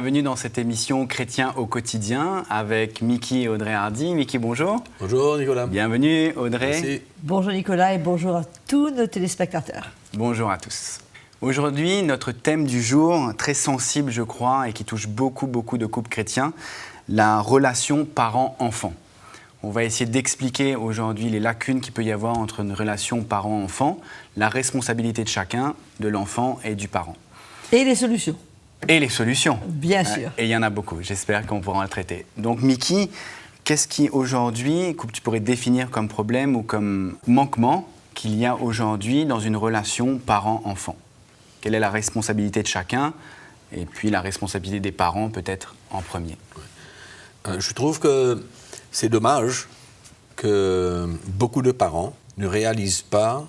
bienvenue dans cette émission Chrétien au quotidien avec Mickey et Audrey Hardy. Mickey, bonjour. Bonjour Nicolas. Bienvenue Audrey. Merci. Bonjour Nicolas et bonjour à tous nos téléspectateurs. Bonjour à tous. Aujourd'hui, notre thème du jour, très sensible je crois et qui touche beaucoup de couples chrétiens, la relation parent-enfant. On va essayer d'expliquer aujourd'hui les lacunes qu'il peut y avoir entre une relation parent-enfant, la responsabilité de chacun, de l'enfant et du parent. Et les solutions. Et les solutions. Bien sûr. Et il y en a beaucoup, j'espère qu'on pourra le traiter. Donc Mickey, qu'est-ce qui aujourd'hui, que tu pourrais définir comme problème ou comme manquement qu'il y a aujourd'hui dans une relation parent-enfant? Quelle est la responsabilité de chacun et puis la responsabilité des parents peut-être en premier? Je trouve que c'est dommage que beaucoup de parents ne réalisent pas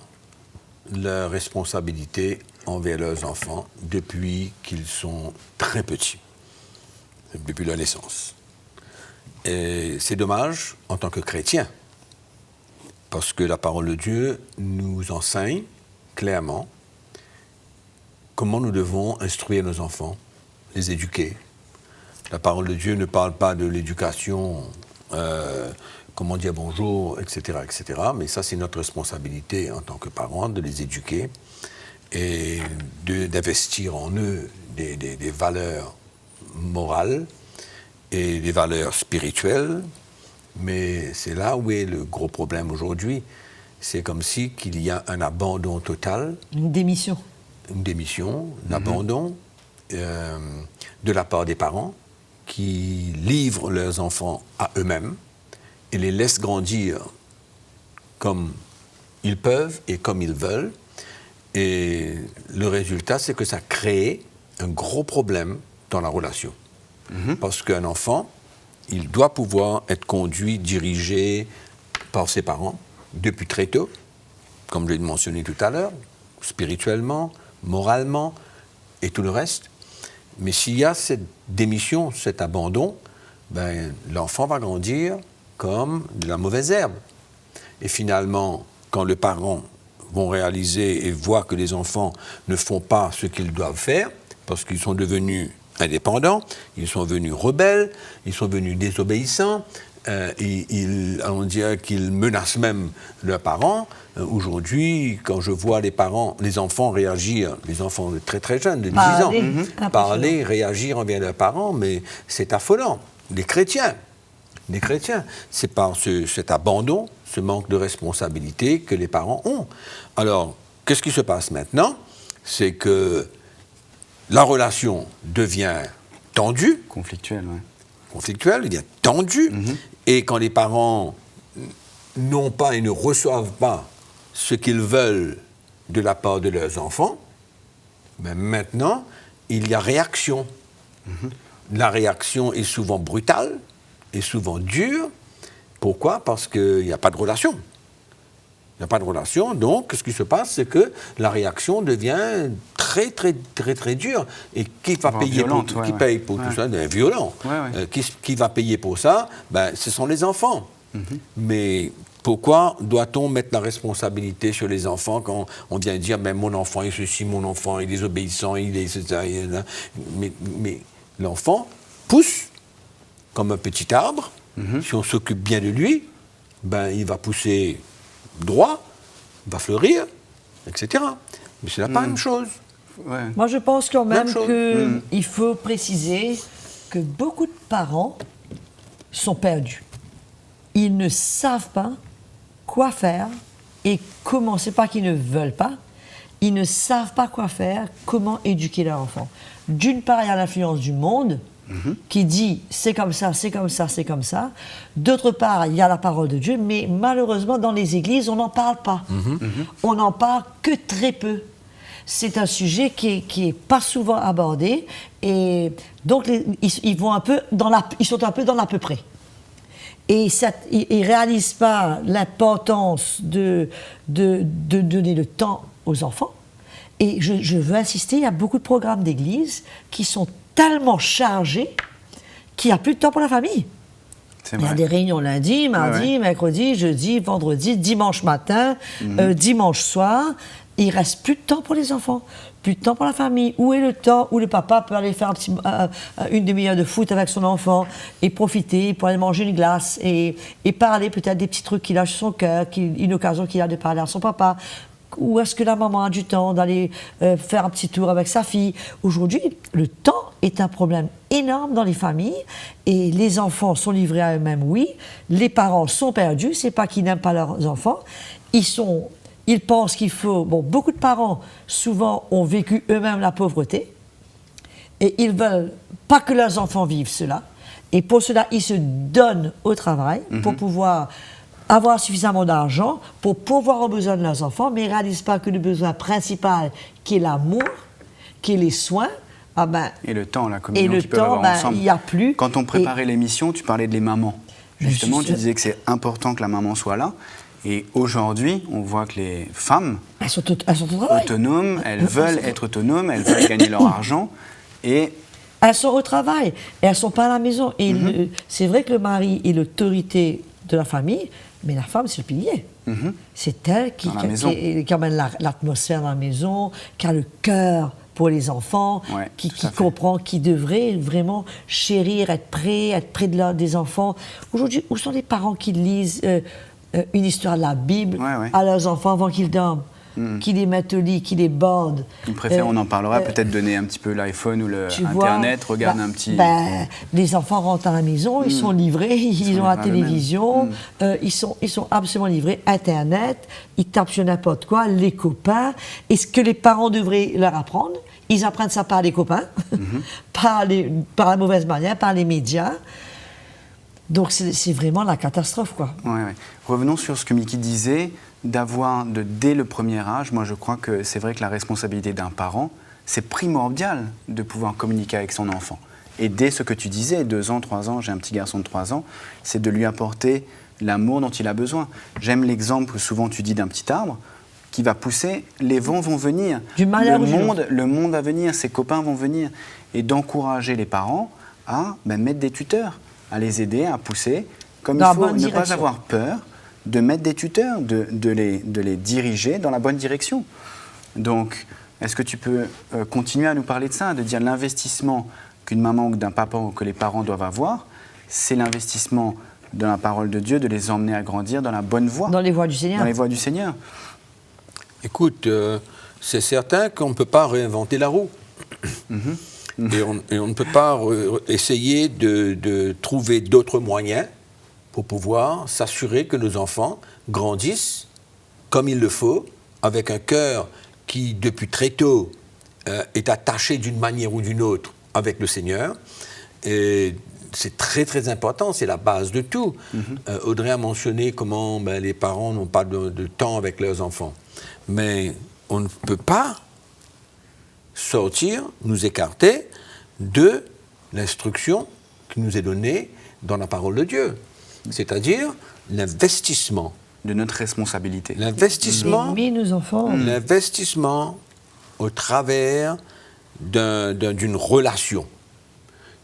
leur responsabilité envers leurs enfants depuis qu'ils sont très petits, depuis leur naissance. Et c'est dommage en tant que chrétien, parce que la parole de Dieu nous enseigne clairement comment nous devons instruire nos enfants, les éduquer. La parole de Dieu ne parle pas de l'éducation, comment dire bonjour, etc., mais ça c'est notre responsabilité en tant que parents de les éduquer et d'investir en eux des valeurs morales et des valeurs spirituelles. Mais c'est là où est le gros problème aujourd'hui. C'est comme si qu'il y a un abandon total. Une démission. Un abandon de la part des parents qui livrent leurs enfants à eux-mêmes et les laissent grandir comme ils peuvent et comme ils veulent. Et le résultat, c'est que ça crée un gros problème dans la relation. Parce qu'un enfant, il doit pouvoir être conduit, dirigé par ses parents depuis très tôt, comme je l'ai mentionné tout à l'heure, spirituellement, moralement et tout le reste. Mais s'il y a cette démission, cet abandon, ben, l'enfant va grandir comme de la mauvaise herbe. Et finalement, quand les parents vont réaliser et voir que les enfants ne font pas ce qu'ils doivent faire, parce qu'ils sont devenus indépendants, ils sont devenus rebelles, ils sont devenus désobéissants, on dirait qu'ils menacent même leurs parents. Aujourd'hui, quand je vois les enfants réagir, les enfants très très jeunes, de 10 ans, parler, réagir envers leurs parents, mais c'est affolant. Les chrétiens, c'est par cet abandon, ce manque de responsabilité que les parents ont. Alors, qu'est-ce qui se passe maintenant? C'est que la relation devient tendue. Conflictuelle, oui. Conflictuelle, il devient tendue. Et quand les parents n'ont pas et ne reçoivent pas ce qu'ils veulent de la part de leurs enfants, ben maintenant, il y a réaction. La réaction est souvent brutale, est souvent dure. Pourquoi? Parce qu'il n'y a pas de relation. Il n'y a pas de relation, donc ce qui se passe, c'est que la réaction devient très, très, très, très dure. Et qui va payer violente, paye pour tout ça? Violent. Qui va payer pour ça? Ben, ce sont les enfants. Mais pourquoi doit-on mettre la responsabilité sur les enfants quand on vient dire ben, mon enfant est ceci, mon enfant est désobéissant, il est ça, mais l'enfant pousse comme un petit arbre. Si on s'occupe bien de lui, ben, il va pousser droit, va fleurir, etc. Mais ce n'est pas la même chose. Moi, je pense quand même qu'il faut préciser que beaucoup de parents sont perdus. Ils ne savent pas quoi faire et comment. C'est pas qu'ils ne veulent pas, ils ne savent pas quoi faire, comment éduquer leur enfant. D'une part, il y a l'influence du monde qui dit c'est comme ça, c'est comme ça, c'est comme ça. D'autre part, il y a la parole de Dieu, mais malheureusement, dans les églises, on n'en parle pas. On n'en parle que très peu. C'est un sujet qui est pas souvent abordé, et donc ils sont un peu dans l'à peu près. Et ils ne réalisent pas l'importance de donner le temps aux enfants. Et je veux insister, il y a beaucoup de programmes d'église qui sont tellement chargés qu'il n'y a plus de temps pour la famille. C'est Il y a vrai. des réunions lundi, mardi, Ouais. mercredi, jeudi, vendredi, dimanche matin, dimanche soir. Il reste plus de temps pour les enfants, plus de temps pour la famille. Où est le temps où le papa peut aller faire une demi-heure de foot avec son enfant et profiter pour aller manger une glace et parler peut-être des petits trucs qu'il a sur son cœur, une occasion qu'il a de parler à son papa. Où est-ce que la maman a du temps d'aller faire un petit tour avec sa fille? Aujourd'hui, le temps est un problème énorme dans les familles et les enfants sont livrés à eux-mêmes, oui. Les parents sont perdus, c'est pas qu'ils n'aiment pas leurs enfants. Ils pensent qu'il faut... Bon, beaucoup de parents, souvent, ont vécu eux-mêmes la pauvreté et ils veulent pas que leurs enfants vivent cela. Et pour cela, ils se donnent au travail pour pouvoir avoir suffisamment d'argent pour pourvoir aux besoins de leurs enfants, mais ils ne réalisent pas que le besoin principal, qui est l'amour, qui est les soins, et le temps, la communion et le qu'ils peuvent temps, avoir ensemble. il n'y a plus. Quand on préparait l'émission, tu parlais de les mamans. Justement, juste- tu disais que c'est important que la maman soit là. Et aujourd'hui, on voit que les femmes Elles sont au travail. autonomes, elles veulent être autonomes, elles veulent gagner leur argent. Et Elles sont au travail et elles ne sont pas à la maison. Et c'est vrai que le mari est l'autorité de la famille, mais la femme, c'est le pilier. C'est elle qui Dans la maison. qui amène l'atmosphère dans la maison, qui a le cœur pour les enfants, Ouais, qui tout à fait. comprend, qui devrait vraiment chérir, être près des enfants. Aujourd'hui, où sont les parents qui lisent une histoire de la Bible Ouais. à leurs enfants avant qu'ils dorment, qui les mettent au lit, qui les bordent? ils préfèrent, on en parlera, peut-être donner un petit peu l'iPhone ou Tu l'Internet, vois, regarde un petit... les enfants rentrent à la maison, ils sont livrés, ils ont la livrés à eux-mêmes. télévision, ils sont absolument livrés. Internet, ils tapent sur n'importe quoi, les copains. Et ce que les parents devraient leur apprendre, ils apprennent ça par les copains, par la mauvaise manière, par les médias. Donc c'est vraiment la catastrophe, quoi. Ouais. Revenons sur ce que Mickey disait, dès le premier âge, moi je crois que c'est vrai que la responsabilité d'un parent, c'est primordial de pouvoir communiquer avec son enfant. Et dès ce que tu disais, 2 ans, 3 ans, j'ai un petit garçon de 3 ans, c'est de lui apporter l'amour dont il a besoin. J'aime l'exemple que souvent tu dis d'un petit arbre qui va pousser, les vents vont venir, Du malheur au jour. le monde va venir, ses copains vont venir, et d'encourager les parents à mettre des tuteurs, à les aider à pousser, comme Dans il la faut, bonne ne pas direction. avoir peur de mettre des tuteurs, de les diriger dans la bonne direction. Donc, est-ce que tu peux continuer à nous parler de ça, de dire l'investissement qu'une maman ou d'un papa ou que les parents doivent avoir, c'est l'investissement dans la parole de Dieu, de les emmener à grandir dans la bonne voie. Dans les voies du Seigneur. Dans les voies du Seigneur. Écoute, c'est certain qu'on ne peut pas réinventer la roue. Et on ne peut pas essayer de trouver d'autres moyens pour pouvoir s'assurer que nos enfants grandissent comme il le faut, avec un cœur qui, depuis très tôt, est attaché d'une manière ou d'une autre avec le Seigneur. Et c'est très, très important, c'est la base de tout. Audrey a mentionné comment les parents n'ont pas de temps avec leurs enfants. Mais on ne peut pas sortir, nous écarter de l'instruction qui nous est donnée dans la parole de Dieu. C'est-à-dire l'investissement. De notre responsabilité. L'investissement, Aimer nos enfants. l'investissement au travers d'une relation.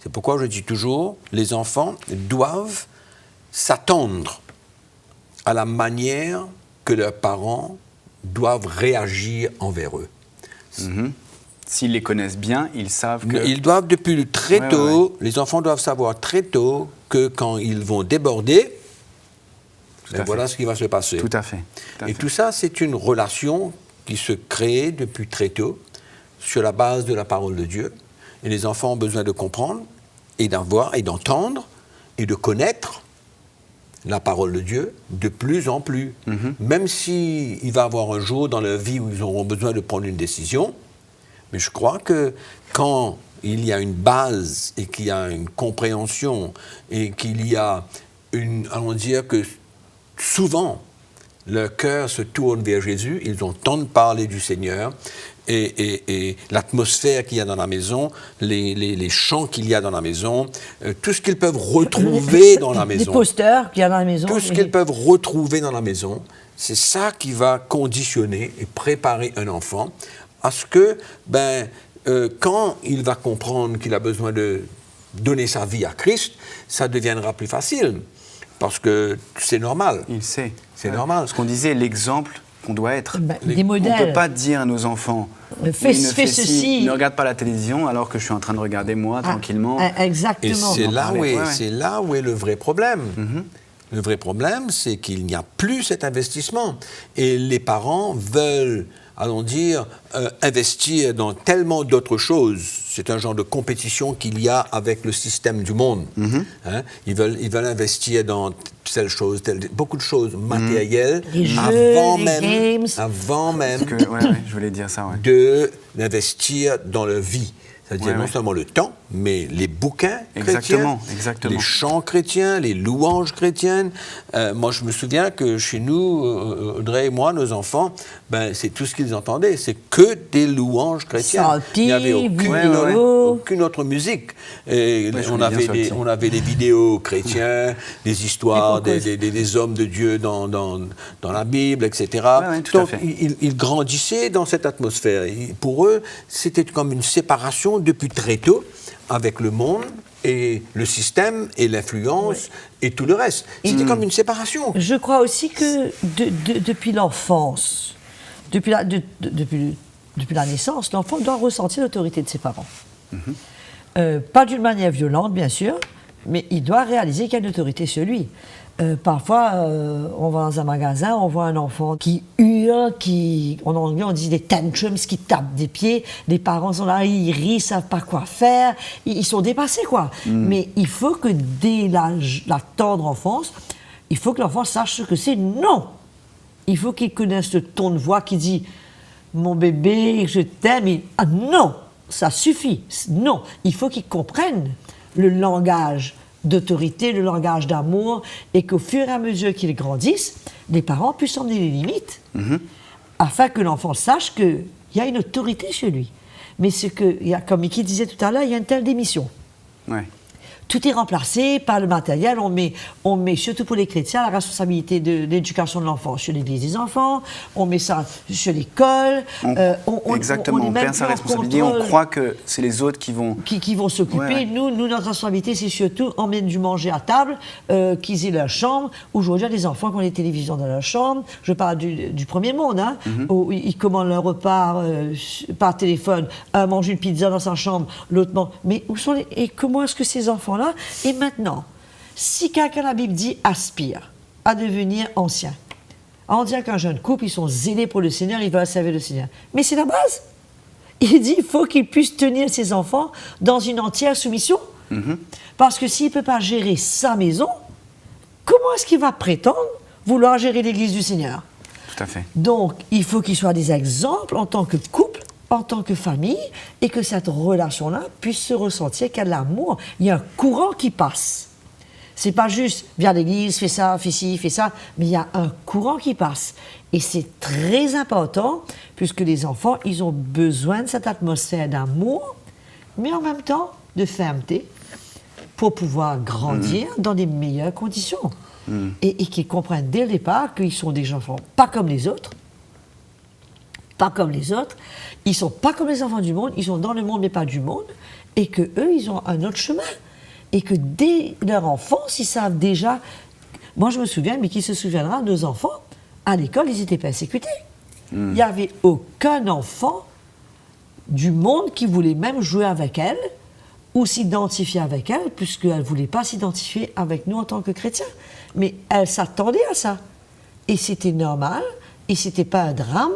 C'est pourquoi je dis toujours, les enfants doivent s'attendre à la manière que leurs parents doivent réagir envers eux. S'ils les connaissent bien, ils savent que... Ils doivent depuis très Ouais, tôt, les enfants doivent savoir très tôt que quand ils vont déborder, à fait. voilà ce qui va se passer. Tout à fait. Tout à Et fait. tout ça, c'est une relation qui se crée depuis très tôt sur la base de la parole de Dieu. Et les enfants ont besoin de comprendre et d'avoir et d'entendre et de connaître la parole de Dieu de plus en plus. Même s'il va y avoir un jour dans leur vie où ils auront besoin de prendre une décision, mais je crois que quand il y a une base et qu'il y a une compréhension et qu'il y a allons dire que souvent, leur cœur se tourne vers Jésus, ils entendent parler du Seigneur et l'atmosphère qu'il y a dans la maison, les chants qu'il y a dans la maison, tout ce qu'ils peuvent retrouver dans la Les maison. posters qu'il y a dans la maison. Tout ce qu'ils peuvent retrouver dans la maison, c'est ça qui va conditionner et préparer un enfant à ce que, quand il va comprendre qu'il a besoin de donner sa vie à Christ, ça deviendra plus facile. parce que c'est normal. Il sait. C'est normal. Ce qu'on disait, l'exemple qu'on doit être. Des modèles. On ne peut pas dire à nos enfants, fais ceci. Ne regarde pas la télévision alors que je suis en train de regarder moi tranquillement. Exactement. Et c'est là où est le vrai problème. Le vrai problème, c'est qu'il n'y a plus cet investissement. Et les parents veulent, allons dire, investir dans tellement d'autres choses. C'est un genre de compétition qu'il y a avec le système du monde. Hein? Ils veulent investir dans telle chose, beaucoup de choses matérielles les jeux, avant même je voulais dire ça, d'investir dans leur vie. C'est-à-dire non seulement le temps, mais les bouquins chrétiens, les chants chrétiens, les louanges chrétiennes. Moi, je me souviens que chez nous, Audrey et moi, nos enfants, c'est tout ce qu'ils entendaient. C'est que des louanges chrétiennes. Il n'y avait aucune autre musique. Et on avait des vidéos chrétiens, des histoires des hommes de Dieu dans la Bible, etc. Donc, ils grandissaient dans cette atmosphère. Et pour eux, c'était comme une séparation depuis très tôt avec le monde et le système et l'influence et tout le reste. C'était comme une séparation. Je crois aussi que depuis l'enfance, depuis la naissance, l'enfant doit ressentir l'autorité de ses parents. Pas d'une manière violente, bien sûr, mais il doit réaliser qu'il y a une autorité sur lui. Parfois, on va dans un magasin, on voit un enfant qui hurle, en anglais on dit des tantrums, qui tape des pieds, les parents sont là, ils rient, ils ne savent pas quoi faire, ils sont dépassés, quoi. Mais il faut que dès la tendre enfance, il faut que l'enfant sache ce que c'est non. Il faut qu'il connaisse le ton de voix qui dit « mon bébé, je t'aime », ah non, ça suffit, non. Il faut qu'il comprenne le langage d'autorité, le langage d'amour, et qu'au fur et à mesure qu'ils grandissent, les parents puissent emmener les limites, afin que l'enfant sache qu'il y a une autorité chez lui. Mais comme Mickey disait tout à l'heure, il y a une telle démission. Tout est remplacé par le matériel. On met, surtout pour les chrétiens, la responsabilité de l'éducation de l'enfant sur l'église des enfants. On met ça sur l'école. Exactement, on perd sa responsabilité. On croit que c'est les autres qui vont... Qui vont s'occuper. Nous, notre responsabilité, c'est surtout emmener du manger à table, qu'ils aient leur chambre. Aujourd'hui, il y a des enfants qui ont des télévisions dans leur chambre. Je parle du premier monde, hein, où ils commandent leur repas par téléphone. Un mange une pizza dans sa chambre, l'autre mange... Mais où sont et comment est-ce que ces enfants-là... Et maintenant, si quelqu'un, la Bible dit, aspire à devenir ancien, on dirait qu'un jeune couple, ils sont zélés pour le Seigneur, ils veulent servir le Seigneur. Mais c'est la base. Il dit, il faut qu'il puisse tenir ses enfants dans une entière soumission. Parce que s'il ne peut pas gérer sa maison, comment est-ce qu'il va prétendre vouloir gérer l'église du Seigneur? Tout à fait. Donc, il faut qu'ils soient des exemples en tant que couple, en tant que famille, et que cette relation-là puisse se ressentir qu'il y a de l'amour. Il y a un courant qui passe. C'est pas juste, viens à l'église, fais ça, fais ci, fais ça, mais il y a un courant qui passe. Et c'est très important, puisque les enfants, ils ont besoin de cette atmosphère d'amour, mais en même temps de fermeté, pour pouvoir grandir dans des meilleures conditions. Et qu'ils comprennent dès le départ qu'ils sont des enfants pas comme les autres, ils sont pas comme les enfants du monde, ils sont dans le monde mais pas du monde, et que eux ils ont un autre chemin, et que dès leur enfance ils savent déjà. Moi je me souviens, mais qui se souviendra, nos enfants à l'école ils étaient persécutés. Il n'y avait aucun enfant du monde qui voulait même jouer avec elle ou s'identifier avec elle, puisqu'elle ne voulait pas s'identifier avec nous en tant que chrétiens. Mais elle s'attendait à ça, et c'était normal. Et ce n'était pas un drame,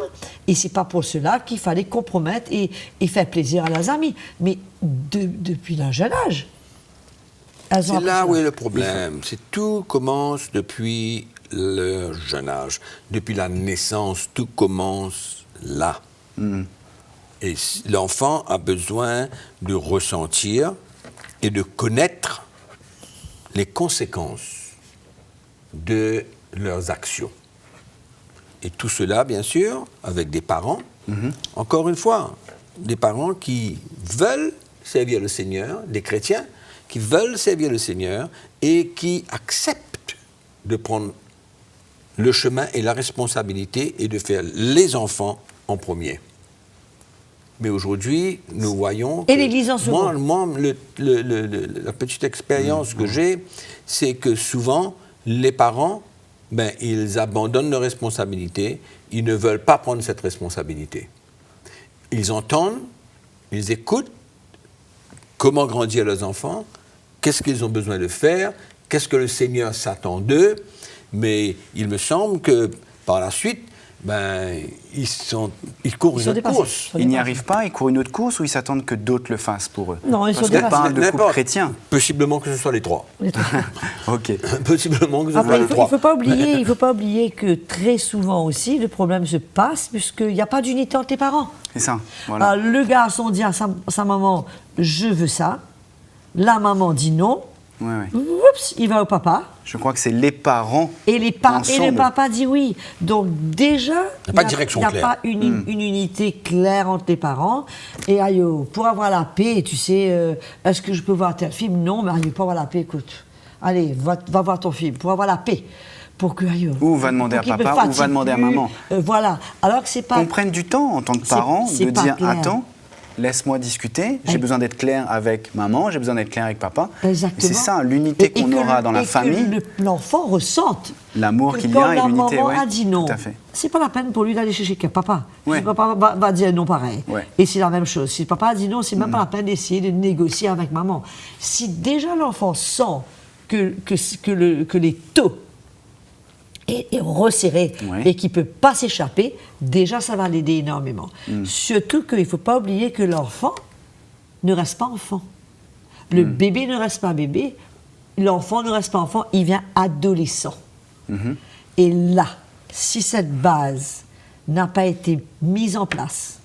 et ce n'est pas pour cela qu'il fallait compromettre et faire plaisir à leurs amis. Mais depuis un jeune âge. C'est là où est le problème. Tout commence depuis le jeune âge. Depuis la naissance, tout commence là. Et l'enfant a besoin de ressentir et de connaître les conséquences de leurs actions. Et tout cela, bien sûr, avec des parents, encore une fois, des parents qui veulent servir le Seigneur, des chrétiens qui veulent servir le Seigneur et qui acceptent de prendre le chemin et la responsabilité et de faire les enfants en premier. Mais aujourd'hui, nous voyons... Et l'Église en second. Moi, la petite expérience que j'ai, c'est que souvent, les parents, ils abandonnent leurs responsabilités, ils ne veulent pas prendre cette responsabilité. Ils entendent, ils écoutent comment grandir leurs enfants, qu'est-ce qu'ils ont besoin de faire, qu'est-ce que le Seigneur s'attend d'eux, mais il me semble que par la suite, ils courent une autre course. Ils n'y arrivent pas, ils courent une autre course ou ils s'attendent que d'autres le fassent pour eux? Non, ils sont dépassés. Parce qu'on parle de couple chrétien. Possiblement que ce soit les trois. Ok. Possiblement que ce soit les trois. Il ne faut pas oublier que très souvent aussi, le problème se passe puisqu'il n'y a pas d'unité entre les parents. C'est ça, voilà. Alors, le garçon dit à sa maman, je veux ça. La maman dit non. Ouais. Oups, il va au papa. Je crois que c'est les parents et le papa dit oui. Donc déjà, il n'y a pas une unité claire entre les parents. Et pour avoir la paix, tu sais, est-ce que je peux voir tel film? Non, mais pour avoir la paix, écoute, allez, va voir ton film, pour avoir la paix. Pour que, ou va demander à papa, ou va demander à maman. Voilà. Alors que c'est pas... Qu'on prenne du temps en tant que parent de dire, attends, laisse-moi discuter, j'ai besoin d'être clair avec maman, j'ai besoin d'être clair avec papa. Exactement. C'est ça, l'unité qu'on aura dans la famille. Et que l'enfant ressente l'amour qu'il y a et l'unité. Quand la maman a dit non, c'est pas la peine pour lui d'aller chercher papa. Si papa va dire non pareil. Et c'est la même chose. Si papa a dit non, c'est même pas la peine d'essayer de négocier avec maman. Si déjà l'enfant sent que les taux est resserré et qu'il ne peut pas s'échapper, déjà ça va l'aider énormément. Surtout qu'il ne faut pas oublier que l'enfant ne reste pas enfant. Le bébé ne reste pas bébé, l'enfant ne reste pas enfant, il vient adolescent. Et là, si cette base n'a pas été mise en place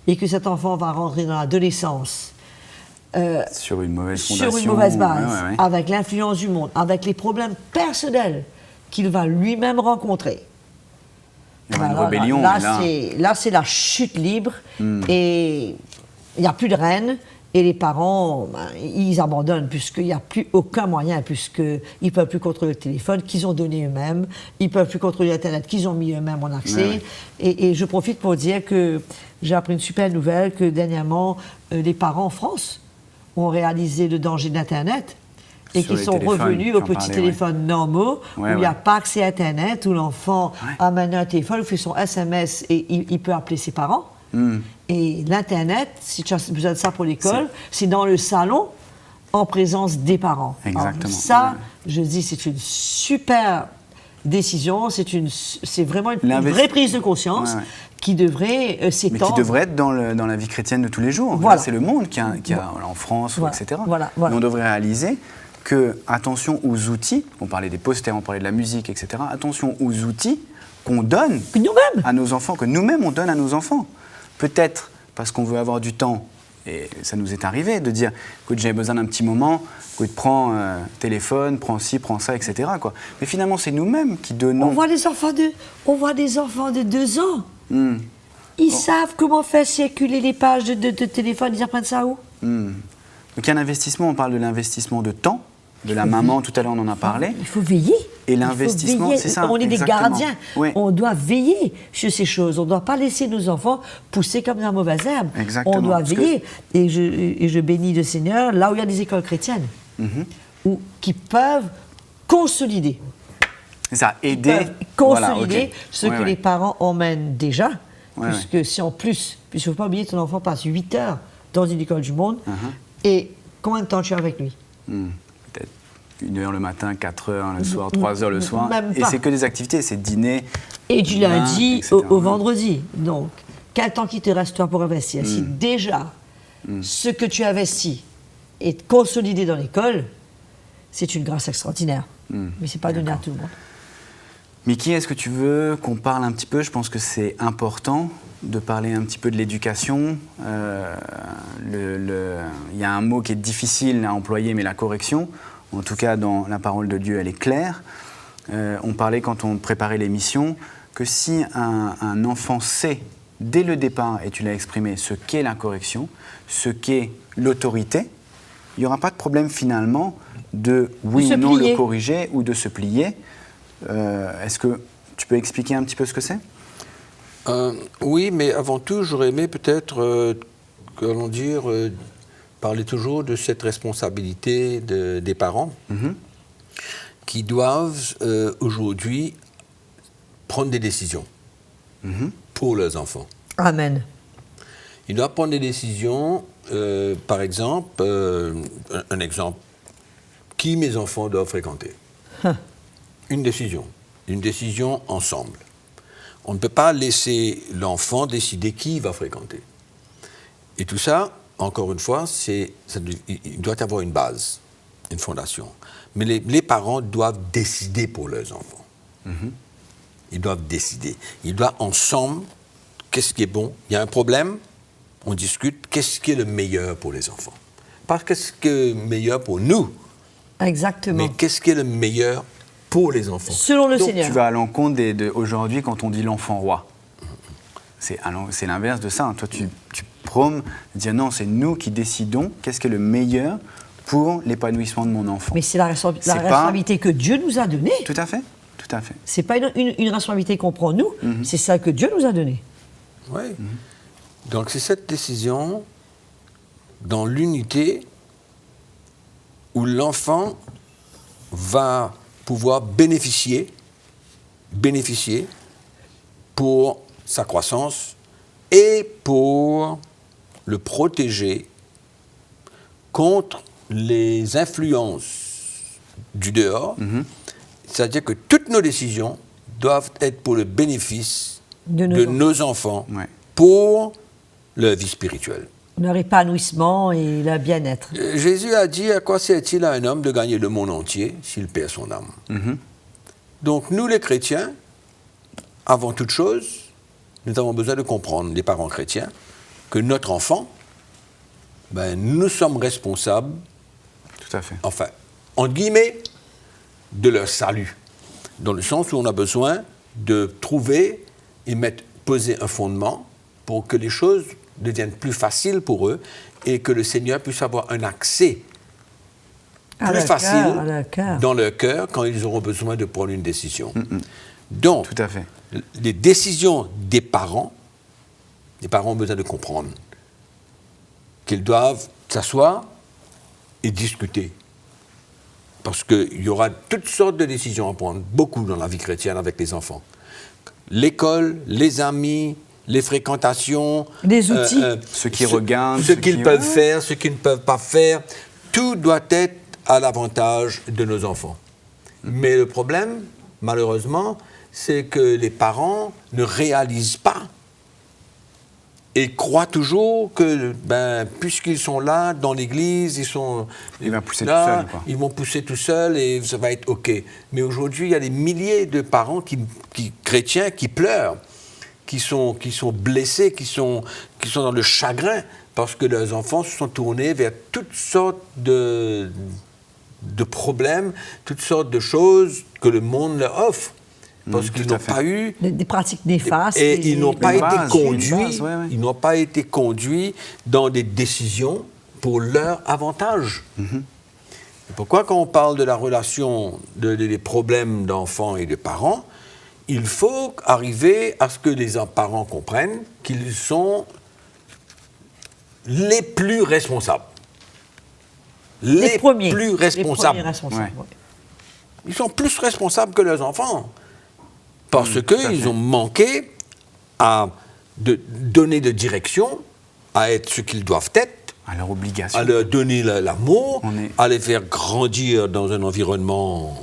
et que cet enfant va rentrer dans l'adolescence sur une mauvaise fondation, sur une mauvaise base, avec l'influence du monde, avec les problèmes personnels qu'il va lui-même rencontrer. Une rébellion. Là, c'est la chute libre et il n'y a plus de reine et les parents, ils abandonnent puisqu'il n'y a plus aucun moyen, puisqu'ils ne peuvent plus contrôler le téléphone qu'ils ont donné eux-mêmes, ils ne peuvent plus contrôler Internet qu'ils ont mis eux-mêmes en accès. Et je profite pour dire que j'ai appris une super nouvelle que dernièrement, les parents en France ont réalisé le danger d'Internet. Et qui sont revenus aux petits téléphones normaux, où il n'y a pas accès à Internet, où l'enfant amène un téléphone, fait son SMS et il peut appeler ses parents. Et l'Internet, si tu as besoin de ça pour l'école, c'est dans le salon, en présence des parents. Exactement. Alors, je dis, c'est une super décision, c'est vraiment une vraie prise de conscience. Qui devrait s'étendre. Mais qui devrait être dans la vie chrétienne de tous les jours. Voilà. C'est le monde qui a en France, etc. Mais on devrait réaliser que, attention aux outils, on parlait des posters, on parlait de la musique, etc. Attention aux outils qu'on donne à nos enfants, que nous-mêmes on donne à nos enfants. Peut-être parce qu'on veut avoir du temps, et ça nous est arrivé de dire, écoute, j'ai besoin d'un petit moment, écoute, prends téléphone, prends ci, prends ça, etc. quoi. Mais finalement, c'est nous-mêmes qui donnons. On voit des enfants de 2 ans. Ils savent comment faire circuler les pages de téléphone, ils apprennent ça où? Donc il y a un investissement, on parle de l'investissement de temps, de la maman, tout à l'heure on en a parlé. Il faut veiller. Et l'investissement, c'est ça. On est des gardiens, on doit veiller sur ces choses. On ne doit pas laisser nos enfants pousser comme dans la mauvaise herbe. Exactement. On doit veiller. Et je bénis le Seigneur, là où il y a des écoles chrétiennes, qui peuvent consolider. C'est ça, aider. Consolider ce que les parents emmènent déjà. Puisque si en plus, puisqu'il ne faut pas oublier que ton enfant passe 8 heures dans une école du monde, et combien de temps tu es avec lui? Peut-être 1 heure le matin, 4 heures le soir, 3 heures le soir. Même et pas. c'est que des activités, c'est dîner. Et du lundi au vendredi. Donc, quel temps qu'il te reste toi pour investir? Si déjà, ce que tu investis est consolidé dans l'école, c'est une grâce extraordinaire. Mais ce n'est pas donné à tout le monde. Mickey, est-ce que tu veux qu'on parle un petit peu? Je pense que c'est important de parler un petit peu de l'éducation. Il y a un mot qui est difficile à employer, mais la correction, en tout cas dans la parole de Dieu, elle est claire. On parlait quand on préparait l'émission que si un enfant sait dès le départ, et tu l'as exprimé, ce qu'est la correction, ce qu'est l'autorité, il n'y aura pas de problème finalement de oui ou non le corriger ou de se plier. Est-ce que tu peux expliquer un petit peu ce que c'est? Oui, mais avant tout, j'aurais aimé peut-être, parler toujours de cette responsabilité des parents. qui doivent aujourd'hui prendre des décisions pour leurs enfants. Amen. Ils doivent prendre des décisions, par exemple, un exemple, qui mes enfants doivent fréquenter. Une décision ensemble. On ne peut pas laisser l'enfant décider qui il va fréquenter. Et tout ça, encore une fois, il doit avoir une base, une fondation. Mais les parents doivent décider pour leurs enfants. Ils doivent décider. Ils doivent ensemble, qu'est-ce qui est bon? Il y a un problème, on discute, qu'est-ce qui est le meilleur pour les enfants? Pas qu'est-ce qui est le meilleur pour nous. Exactement. Mais qu'est-ce qui est le meilleur pour les enfants? Selon le Donc, Seigneur. tu vas à l'encontre aujourd'hui quand on dit l'enfant roi. C'est l'inverse de ça. Hein. Toi, tu prônes de dire non, c'est nous qui décidons qu'est-ce qui est le meilleur pour l'épanouissement de mon enfant. Mais c'est la responsabilité que Dieu nous a donnée. Tout à fait, tout à fait. C'est pas une responsabilité qu'on prend nous, c'est ça que Dieu nous a donné. Oui. Donc c'est cette décision dans l'unité où l'enfant va pouvoir bénéficier pour sa croissance et pour le protéger contre les influences du dehors. C'est-à-dire que toutes nos décisions doivent être pour le bénéfice de nos enfants, pour leur vie spirituelle. Leur épanouissement et leur bien-être. Jésus a dit, à quoi sert-il à un homme de gagner le monde entier s'il perd son âme? Donc nous les chrétiens, avant toute chose, nous avons besoin de comprendre, les parents chrétiens, que notre enfant, nous sommes responsables, tout à fait. Enfin, entre guillemets, de leur salut. Dans le sens où on a besoin de trouver et poser un fondement pour que les choses deviennent plus faciles pour eux et que le Seigneur puisse avoir un accès plus facile dans leur cœur quand ils auront besoin de prendre une décision. Donc, tout à fait. Les décisions des parents ont besoin de comprendre qu'ils doivent s'asseoir et discuter. Parce qu'il y aura toutes sortes de décisions à prendre, beaucoup dans la vie chrétienne avec les enfants. L'école, les amis, les fréquentations, les outils, ce qu'ils regardent, ce qu'ils peuvent faire, ce qu'ils ne peuvent pas faire, tout doit être à l'avantage de nos enfants. Mais le problème, malheureusement, c'est que les parents ne réalisent pas et croient toujours que, puisqu'ils sont là, dans l'église, ils vont pousser tout seuls, quoi. Ils vont pousser tout seuls et ça va être OK. Mais aujourd'hui, il y a des milliers de parents chrétiens qui pleurent, qui sont blessés, qui sont dans le chagrin parce que leurs enfants se sont tournés vers toutes sortes de problèmes, toutes sortes de choses que le monde leur offre. Parce qu'ils n'ont pas eu... Des pratiques néfastes. Et ils n'ont pas été conduits, ils n'ont pas été conduits dans des décisions pour leur avantage. Pourquoi quand on parle de la relation, des problèmes d'enfants et de parents, il faut arriver à ce que les parents comprennent qu'ils sont les plus responsables. Les premiers responsables. Ils sont plus responsables que leurs enfants. Parce qu'ils ont manqué à donner de direction, à être ce qu'ils doivent être, à leur obligation, à leur donner l'amour, à les faire grandir dans un environnement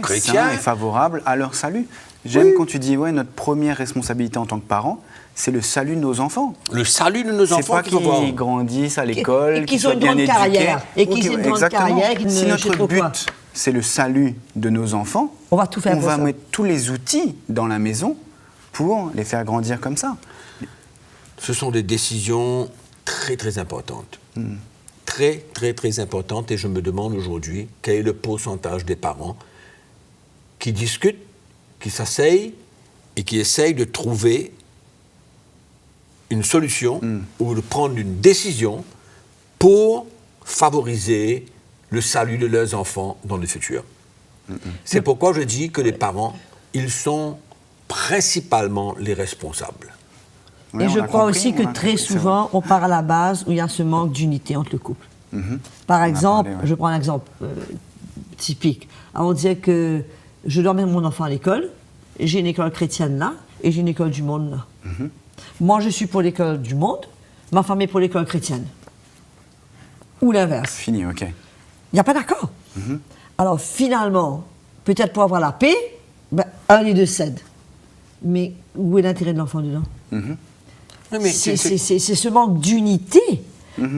chrétien. Sain et favorable à leur salut. J'aime quand tu dis, notre première responsabilité en tant que parents, c'est le salut de nos enfants. Le salut de nos enfants. C'est pas qu'ils grandissent à l'école, qu'ils soient bien éduqués. Et qu'ils aient une grande carrière. Si notre but, c'est le salut de nos enfants, on va tout faire on va mettre tous les outils dans la maison pour les faire grandir comme ça. Ce sont des décisions très, très importantes. Très, très, très importantes. Et je me demande aujourd'hui quel est le pourcentage des parents qui discutent, qui s'asseyent et qui essayent de trouver une solution ou de prendre une décision pour favoriser le salut de leurs enfants dans le futur. C'est pourquoi je dis que les parents, ils sont principalement les responsables. Et je crois aussi que très souvent, on part à la base où il y a ce manque d'unité entre le couple. Par exemple, je prends un exemple typique. Alors, on disait que je dois mettre mon enfant à l'école, j'ai une école chrétienne là, et j'ai une école du monde là. Moi, je suis pour l'école du monde, ma femme est pour l'école chrétienne. Ou l'inverse. Fini, ok. Il n'y a pas d'accord. Alors, finalement, peut-être pour avoir la paix, ben, un des deux cède. Mais où est l'intérêt de l'enfant dedans? C'est ce manque d'unité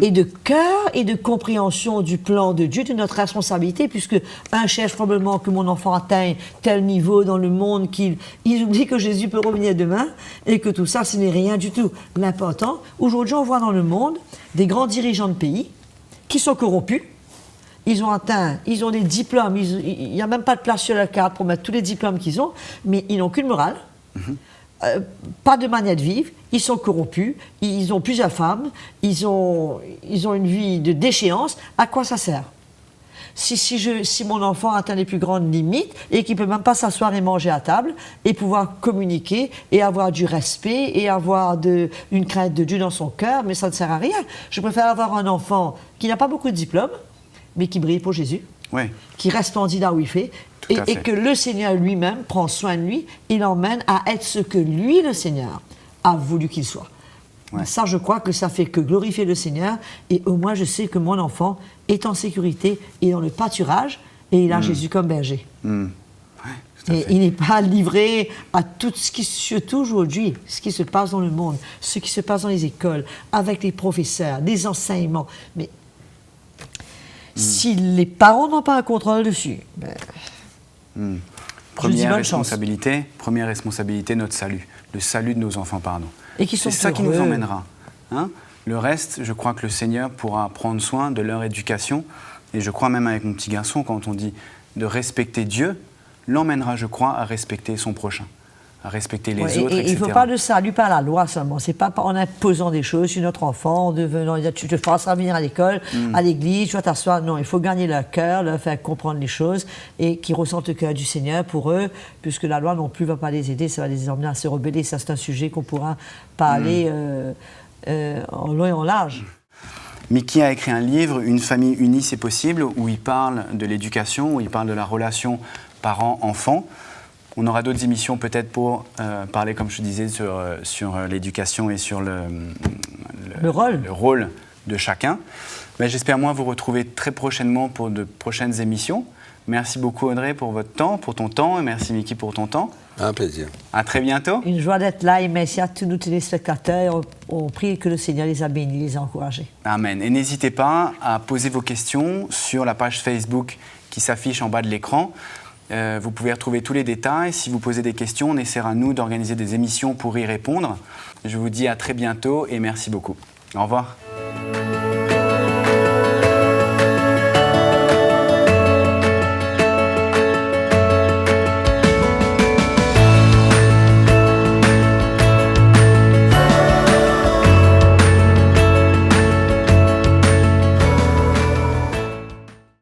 et de cœur et de compréhension du plan de Dieu, de notre responsabilité, puisque un cherche probablement que mon enfant atteigne tel niveau dans le monde qu'il oublie que Jésus peut revenir demain et que tout ça, ce n'est rien du tout. L'important, aujourd'hui, on voit dans le monde des grands dirigeants de pays qui sont corrompus. Ils ont des diplômes, il n'y a même pas de place sur la carte pour mettre tous les diplômes qu'ils ont, mais ils n'ont qu'une morale. Pas de manière de vivre, ils sont corrompus, ils ont plusieurs femmes, ils ont une vie de déchéance. À quoi ça sert? Si mon enfant atteint les plus grandes limites et qu'il ne peut même pas s'asseoir et manger à table et pouvoir communiquer et avoir du respect et avoir une crainte de Dieu dans son cœur, mais ça ne sert à rien. Je préfère avoir un enfant qui n'a pas beaucoup de diplômes, mais qui brille pour Jésus, qui resplendit là où il fait, et que le Seigneur lui-même prend soin de lui et l'emmène à être ce que lui, le Seigneur, a voulu qu'il soit. Ça, je crois que ça fait que glorifier le Seigneur, et au moins je sais que mon enfant est en sécurité et dans le pâturage, et il a Jésus comme berger. Et il n'est pas livré à tout ce qui, surtout aujourd'hui, ce qui se passe dans le monde, ce qui se passe dans les écoles, avec les professeurs, les enseignements. Mais si les parents n'ont pas un contrôle dessus, Première responsabilité, notre salut. Le salut de nos enfants, pardon. Et qui sont c'est ça qui nous emmènera. Le reste, je crois que le Seigneur pourra prendre soin de leur éducation. Et je crois même avec mon petit garçon, quand on dit de respecter Dieu, l'emmènera, je crois, à respecter son prochain, à respecter les autres, etc. Il ne faut pas le salut par la loi seulement. C'est pas en imposant des choses sur notre enfant, en devenant, tu te feras venir à l'école, à l'église, tu vas t'asseoir. Non, il faut gagner leur cœur, leur faire comprendre les choses et qu'ils ressentent le cœur du Seigneur pour eux, puisque la loi non plus ne va pas les aider, ça va les emmener à se rebeller. Ça, c'est un sujet qu'on pourra parler en long et en large. Mickey a écrit un livre, Une famille unie, c'est possible, où il parle de l'éducation, où il parle de la relation parents-enfants. On aura d'autres émissions peut-être pour parler, comme je te disais, sur l'éducation et sur le rôle de chacun. Mais j'espère moi vous retrouver très prochainement pour de prochaines émissions. Merci beaucoup Audrey pour votre temps, pour ton temps, et merci Mickey pour ton temps. Un plaisir. À très bientôt. Une joie d'être là et merci à tous nos téléspectateurs. On prie que le Seigneur les a bénis, les a encouragés. Amen. Et n'hésitez pas à poser vos questions sur la page Facebook qui s'affiche en bas de l'écran. Vous pouvez retrouver tous les détails. Si vous posez des questions, on essaiera, nous, d'organiser des émissions pour y répondre. Je vous dis à très bientôt et merci beaucoup. Au revoir.